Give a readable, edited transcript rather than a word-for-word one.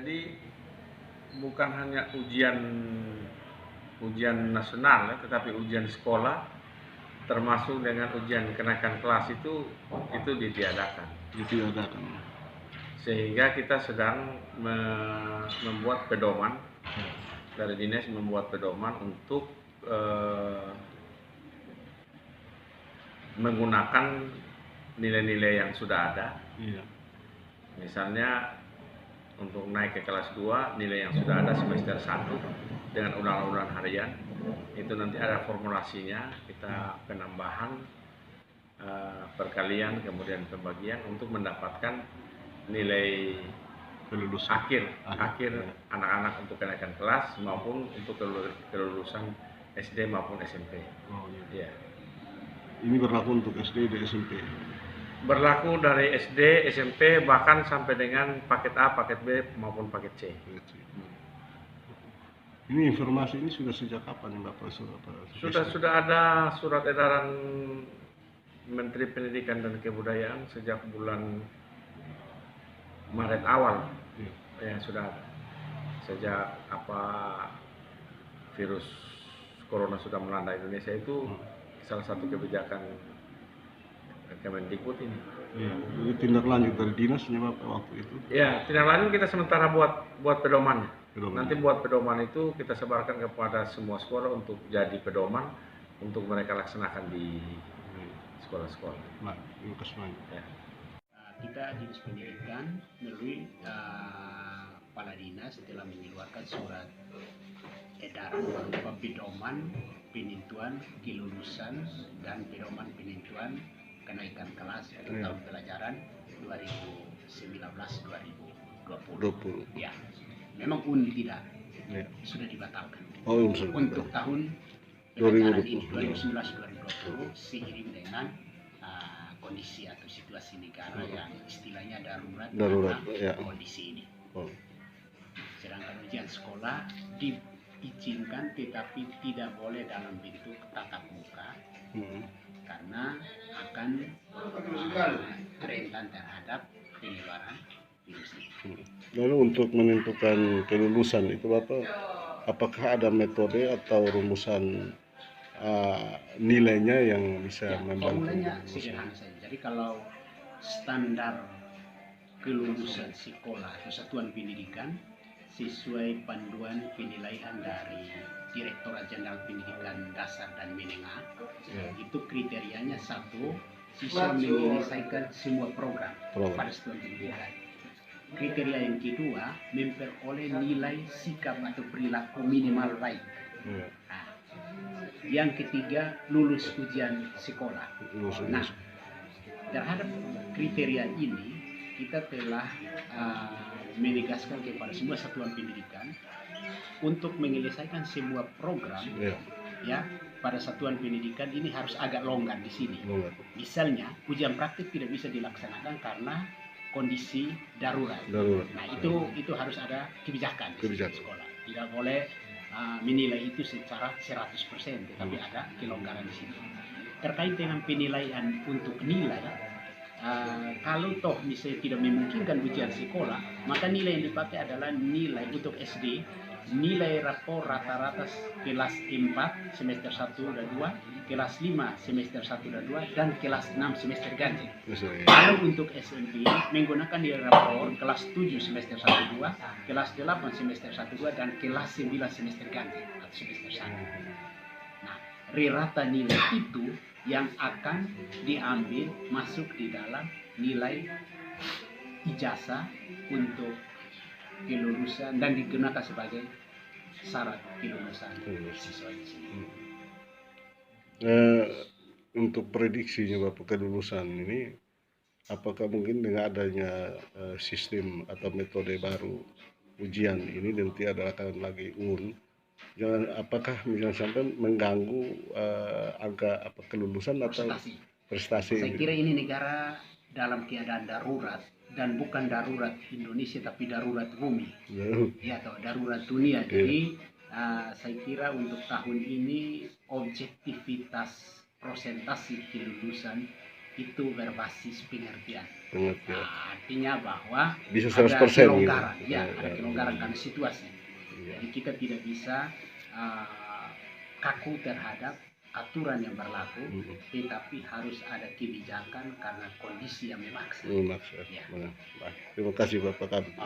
Jadi bukan hanya ujian nasional ya, tetapi ujian sekolah termasuk dengan ujian kenaikan kelas itu ditiadakan. Sehingga kita sedang membuat pedoman, dari dinas membuat pedoman untuk menggunakan nilai-nilai yang sudah ada. Misalnya untuk naik ke kelas 2, nilai yang sudah ada semester 1 dengan ulang-ulang harian, itu nanti ada formulasinya, kita penambahan, perkalian, kemudian pembagian untuk mendapatkan nilai kelulusan akhir anak-anak untuk kenaikan kelas maupun untuk kelulusan SD maupun SMP. Ya. Ini berlaku untuk SD dan SMP? Berlaku dari SD, SMP, bahkan sampai dengan paket A, paket B maupun paket C. Ini informasi ini sudah sejak kapan nih Bapak? Sudah ada surat edaran Menteri Pendidikan dan Kebudayaan sejak bulan Maret awal. Ya, sudah ada. Sejak virus corona sudah melanda Indonesia itu salah satu kebijakan Kemendikbud ini. Ini tindak lanjut dari dinasnya Bapak waktu itu? Ya, tindak lanjut kita sementara buat pedomannya. Nanti buat pedoman itu kita sebarkan kepada semua sekolah untuk jadi pedoman untuk mereka laksanakan di sekolah-sekolah. Nah, ini kesemuanya. Ya. Kita Dinas Pendidikan melalui Kepala Dinas telah mengeluarkan surat edaran berupa pedoman penentuan kelulusan dan pedoman penentuan kenaikan kelas untuk tahun pelajaran 2019-2020. Ya, memang tidak sudah dibatalkan. Untuk tahun pelajaran ini 2019-2020 seiring dengan kondisi atau situasi negara yang istilahnya darurat kondisi ini. Sedangkan ujian sekolah diizinkan tetapi tidak boleh dalam bentuk tatap muka karena akan rentan terhadap penyebaran virus ini. Lalu untuk menentukan kelulusan itu Bapak, apakah ada metode atau rumusan nilainya yang bisa membantu? Formulanya sederhana saja. Jadi kalau standar kelulusan sekolah atau satuan pendidikan sesuai panduan penilaian dari Direktorat Jenderal Pendidikan Dasar dan Menengah, itu kriterianya satu, siswa menyelesaikan semua program pada satuan pendidikan. Kriteria yang kedua, memperoleh nilai sikap atau perilaku minimal baik. Yang ketiga, lulus ujian sekolah. Nah, terhadap kriteria ini kita telah menegaskan kepada semua satuan pendidikan untuk menyelesaikan semua program. Ya, pada satuan pendidikan ini harus agak longgar di sini. Misalnya, ujian praktik tidak bisa dilaksanakan karena kondisi darurat. Nah, itu harus ada kebijakan di sekolah. Tidak boleh menilai itu secara 100%, tetapi ada kelonggaran di sini. Terkait dengan penilaian untuk nilai, kalau toh misalnya tidak memungkinkan ujian sekolah, maka nilai yang dipakai adalah nilai untuk SD, nilai rapor rata-rata kelas 4 semester 1 dan 2, kelas 5 semester 1 dan 2, dan kelas 6 semester ganjil. Kalau untuk SMP menggunakan nilai rapor kelas 7 semester 1 2, kelas 8 semester 1 2, dan kelas 9 semester ganjil atau semester 1. Nah, rata nilai itu yang akan diambil masuk di dalam nilai ijazah untuk kelulusan dan digunakan sebagai syarat kelulusan siswa di sini. Untuk prediksinya Bapak kelulusan ini, apakah mungkin dengan adanya sistem atau metode baru ujian ini nanti akan lagi apakah misalnya sampai mengganggu angka kelulusan atau prestasi? Saya kira ini negara dalam keadaan darurat, dan bukan darurat Indonesia tapi darurat bumi, ya atau darurat dunia. Jadi saya kira untuk tahun ini objektivitas prosentasi kelulusan itu berbasis pengertian. Pengertian. Nah, artinya bahwa Bisa ada 100% kelonggaran, gitu. ya, ada kelonggaran karena situasi. Iya. Jadi kita tidak bisa kaku terhadap aturan yang berlaku, tetapi harus ada kebijakan karena kondisi yang memaksa. Memaksa. Ya. Terima kasih Bapak Kabit.